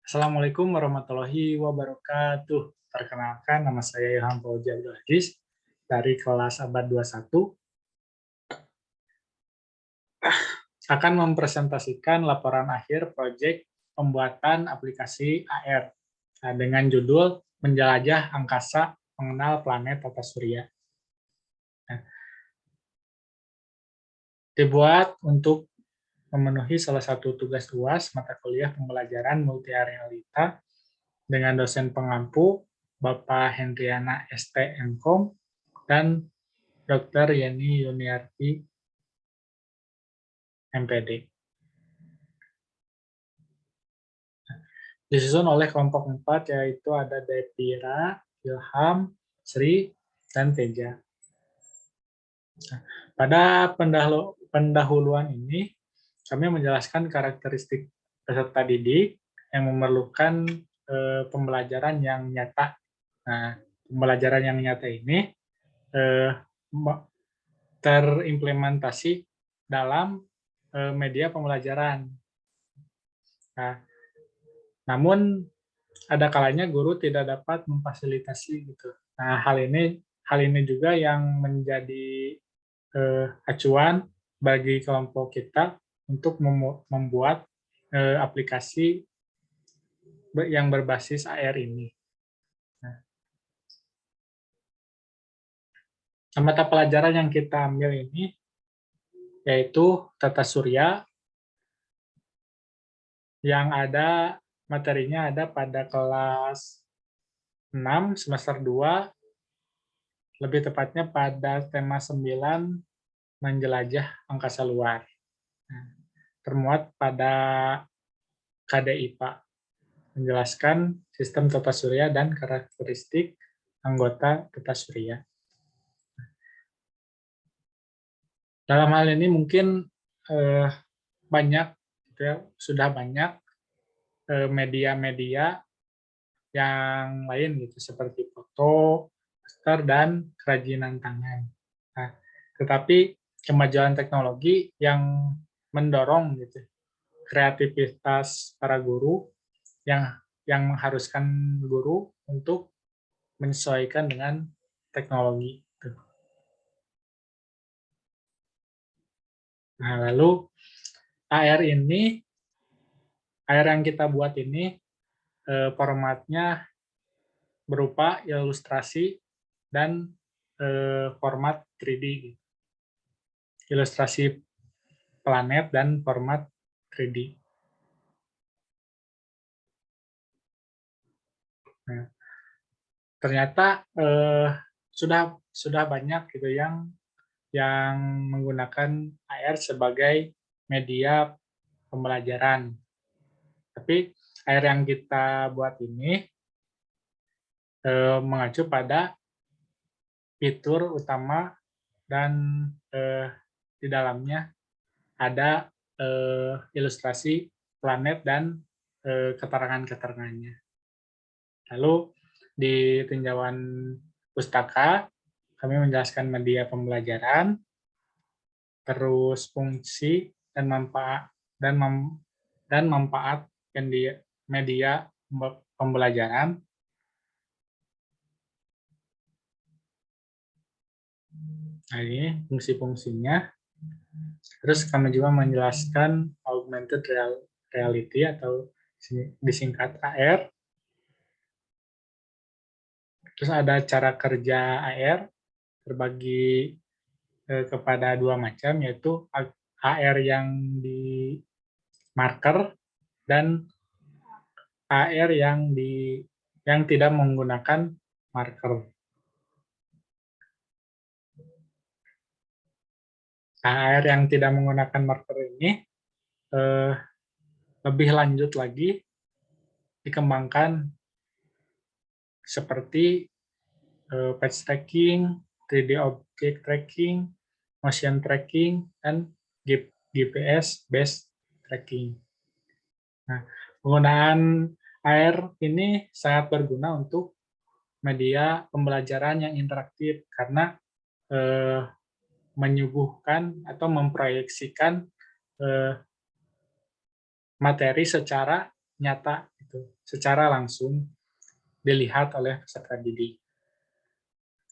Assalamualaikum warahmatullahi wabarakatuh. Perkenalkan, nama saya Ilham Fauzi Abdul Aziz dari kelas Abad 21 akan mempresentasikan laporan akhir proyek pembuatan aplikasi AR dengan judul Menjelajah Angkasa Mengenal Planet Tata Surya. Nah, dibuat untuk memenuhi salah satu tugas UAS mata kuliah pembelajaran multiarealita dengan dosen pengampu Bapak Hendriana ST Mkom dan Dr. Yeni Yuniarti MPD. Disusun oleh kelompok 4 yaitu ada Devira, Ilham, Sri, dan Teja. Pada pendahuluan ini, kami menjelaskan karakteristik peserta didik yang memerlukan pembelajaran yang nyata. Nah, pembelajaran yang nyata ini terimplementasi dalam media pembelajaran. Nah, namun ada kalanya guru tidak dapat memfasilitasi gitu. Nah, hal ini juga yang menjadi acuan bagi kelompok kita untuk membuat aplikasi yang berbasis AR ini. Nah, mata pelajaran yang kita ambil ini yaitu tata surya yang ada materinya ada pada kelas 6 semester 2, lebih tepatnya pada tema 9 menjelajah angkasa luar. Nah, termuat pada KDIPA, menjelaskan sistem tata surya dan karakteristik anggota tata surya. Dalam hal ini mungkin banyak, sudah banyak media-media yang lain gitu seperti foto, poster, dan kerajinan tangan. Nah, tetapi kemajuan teknologi yang mendorong gitu kreativitas para guru yang mengharuskan guru untuk menyesuaikan dengan teknologi. Nah, lalu AR yang kita buat ini formatnya berupa ilustrasi dan format 3D. Ilustrasi planet dan format 3D. Nah, ternyata sudah banyak gitu yang menggunakan AR sebagai media pembelajaran. Tapi AR yang kita buat ini mengacu pada fitur utama dan di dalamnya ada ilustrasi planet dan keterangan-keterangannya. Lalu di tinjauan pustaka kami menjelaskan media pembelajaran, terus fungsi dan manfaat media pembelajaran. Nah, ini fungsi-fungsinya. Terus kami juga menjelaskan augmented reality atau disingkat AR. Terus ada cara kerja AR terbagi kepada dua macam, yaitu AR yang di marker dan AR yang tidak menggunakan marker. AR yang tidak menggunakan marker ini lebih lanjut lagi dikembangkan seperti patch tracking, 3D object tracking, motion tracking, dan GPS based tracking. Nah, penggunaan AR ini sangat berguna untuk media pembelajaran yang interaktif karena menyuguhkan atau memproyeksikan materi secara nyata gitu, secara langsung dilihat oleh peserta didik.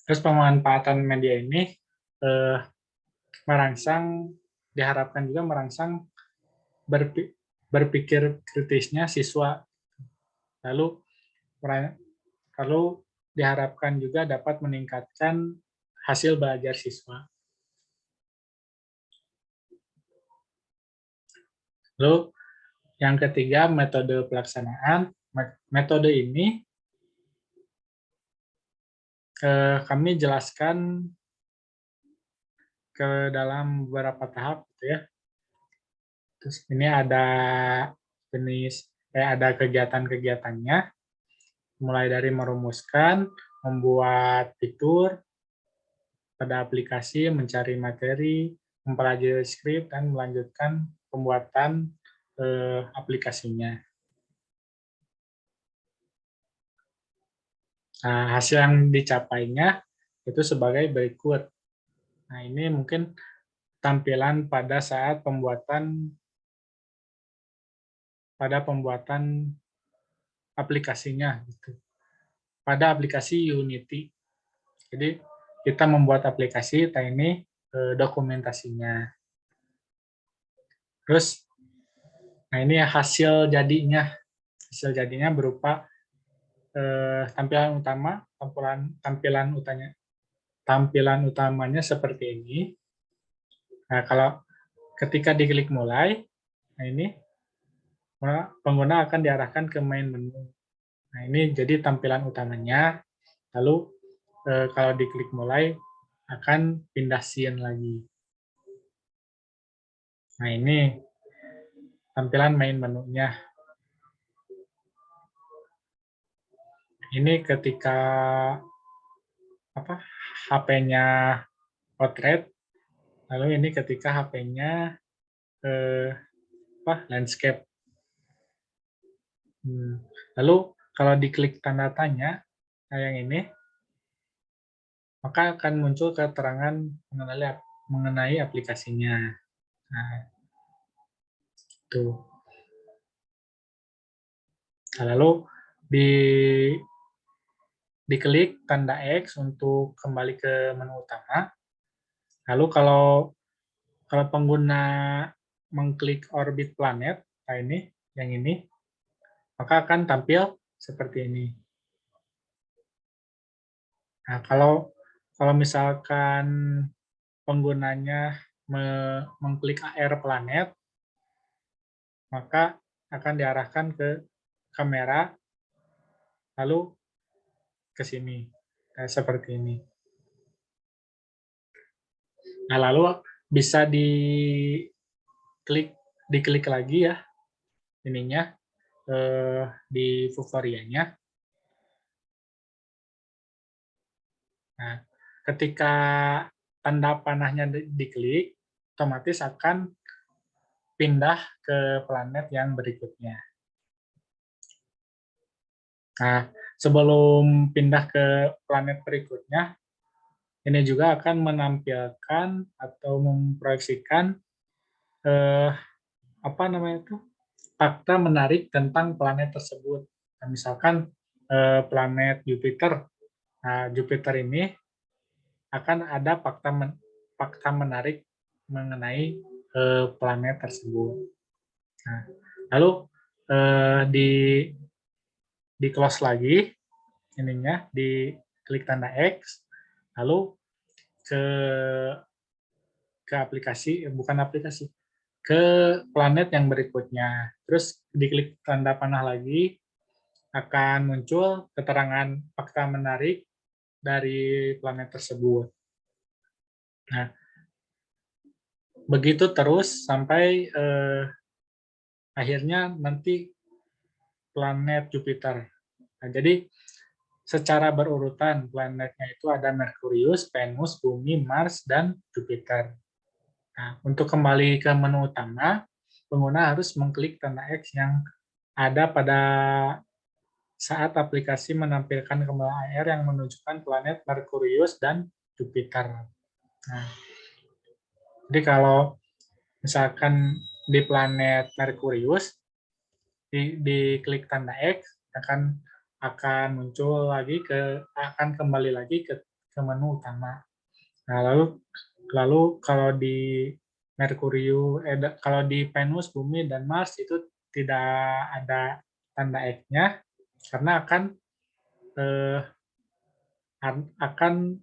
Terus pemanfaatan media ini diharapkan juga merangsang berpikir kritisnya siswa. Lalu diharapkan juga dapat meningkatkan hasil belajar siswa. Lalu yang ketiga, metode pelaksanaan. Metode ini kami jelaskan ke dalam beberapa tahap gitu ya. Terus ini ada ada kegiatan-kegiatannya, mulai dari merumuskan, membuat fitur pada aplikasi, mencari materi, mempelajari skrip, dan melanjutkan pembuatan aplikasinya. Nah, hasil yang dicapainya itu sebagai berikut. Nah, ini mungkin tampilan pada saat pembuatan aplikasinya gitu. Pada aplikasi Unity. Jadi kita membuat aplikasi, ini dokumentasinya. Terus, nah ini hasil jadinya. Hasil jadinya berupa tampilan utamanya seperti ini. Nah, kalau ketika diklik mulai, nah ini pengguna akan diarahkan ke main menu. Nah, ini jadi tampilan utamanya. Lalu kalau diklik mulai akan pindah scene lagi. Nah, ini tampilan main menunya. Ini ketika HP-nya portrait, lalu ini ketika HP-nya landscape. Lalu kalau diklik tanda tanya, yang ini, maka akan muncul keterangan mengenai aplikasinya. Nah, itu. Nah, lalu diklik tanda X untuk kembali ke menu utama. Lalu kalau pengguna mengklik orbit planet, nah ini, yang ini, maka akan tampil seperti ini. Nah, kalau misalkan penggunanya mengklik AR planet, maka akan diarahkan ke kamera, lalu ke sini, seperti ini. Nah, lalu bisa diklik lagi ya, ininya, di Vuforia-nya. Nah, ketika tanda panahnya diklik, otomatis akan pindah ke planet yang berikutnya. Nah, sebelum pindah ke planet berikutnya, ini juga akan menampilkan atau memproyeksikan fakta menarik tentang planet tersebut. Nah, misalkan planet Jupiter. Nah, Jupiter ini akan ada fakta menarik mengenai planet tersebut. Nah, lalu di close lagi ininya, diklik tanda X, lalu ke aplikasi, bukan aplikasi, ke planet yang berikutnya. Terus diklik tanda panah lagi, akan muncul keterangan fakta menarik dari planet tersebut. Nah, begitu terus sampai akhirnya nanti planet Jupiter. Nah, jadi secara berurutan planetnya itu ada Merkurius, Venus, Bumi, Mars, dan Jupiter. Nah, untuk kembali ke menu utama, pengguna harus mengklik tanda X yang ada pada saat aplikasi menampilkan kembali AR yang menunjukkan planet Merkurius dan Jupiter. Nah, jadi kalau misalkan di planet Merkurius, diklik tanda X, akan muncul lagi akan kembali lagi ke menu utama. Nah, lalu kalau di kalau di Venus, Bumi, dan Mars itu tidak ada tanda X-nya karena eh, akan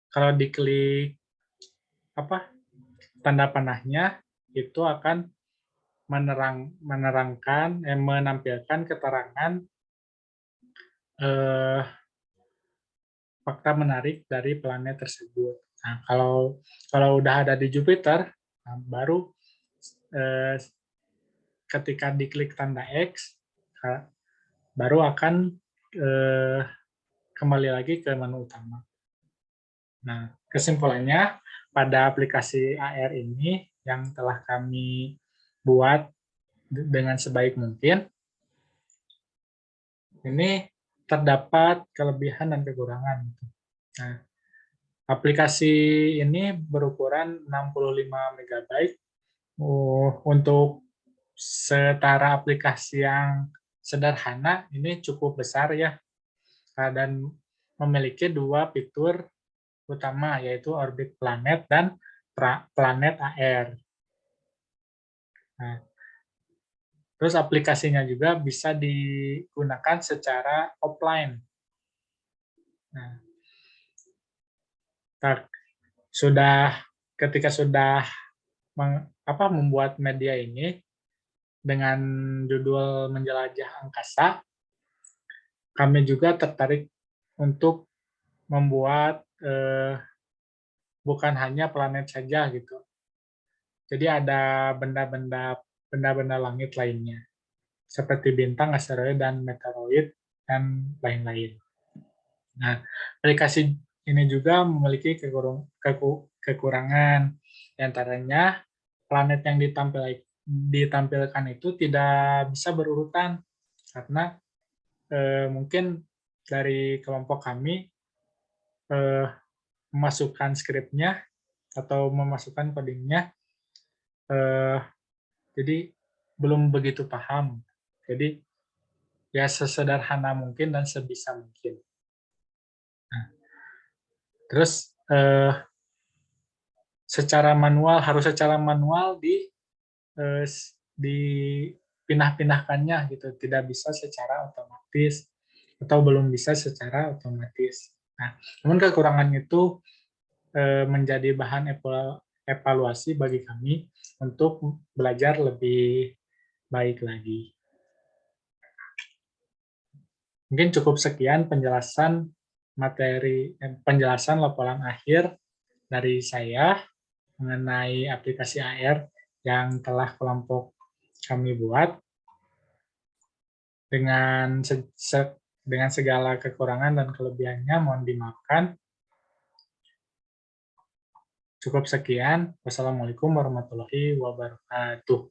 kalau diklik tanda panahnya itu akan menampilkan keterangan fakta menarik dari planet tersebut. Nah, kalau udah ada di Jupiter, baru eh, ketika diklik tanda X, baru akan kembali lagi ke menu utama. Nah, kesimpulannya, pada aplikasi AR ini yang telah kami buat dengan sebaik mungkin, ini terdapat kelebihan dan kekurangan. Nah, aplikasi ini berukuran 65 MB. Untuk setara aplikasi yang sederhana, ini cukup besar ya, dan memiliki dua fitur utama, yaitu orbit planet dan planet AR. Nah, terus aplikasinya juga bisa digunakan secara offline. Nah, ketika sudah membuat media ini dengan judul menjelajah angkasa, kami juga tertarik untuk membuat bukan hanya planet saja gitu. Jadi ada benda-benda langit lainnya, seperti bintang, asteroid, dan meteoroid, dan lain-lain. Nah, aplikasi ini juga memiliki kekurangan, antaranya planet yang ditampilkan itu tidak bisa berurutan, karena mungkin dari kelompok kami memasukkan skripnya atau memasukkan codingnya, jadi belum begitu paham. Jadi ya sesederhana mungkin dan sebisa mungkin. Nah, terus harus secara manual dipindah-pindahkannya gitu, tidak bisa secara otomatis atau belum bisa secara otomatis. Nah, namun kekurangan itu menjadi bahan evaluasi bagi kami untuk belajar lebih baik lagi. Mungkin cukup sekian penjelasan laporan akhir dari saya mengenai aplikasi AR yang telah kelompok kami buat. Dengan segala kekurangan dan kelebihannya mohon dimaafkan. Cukup sekian. Wassalamualaikum warahmatullahi wabarakatuh.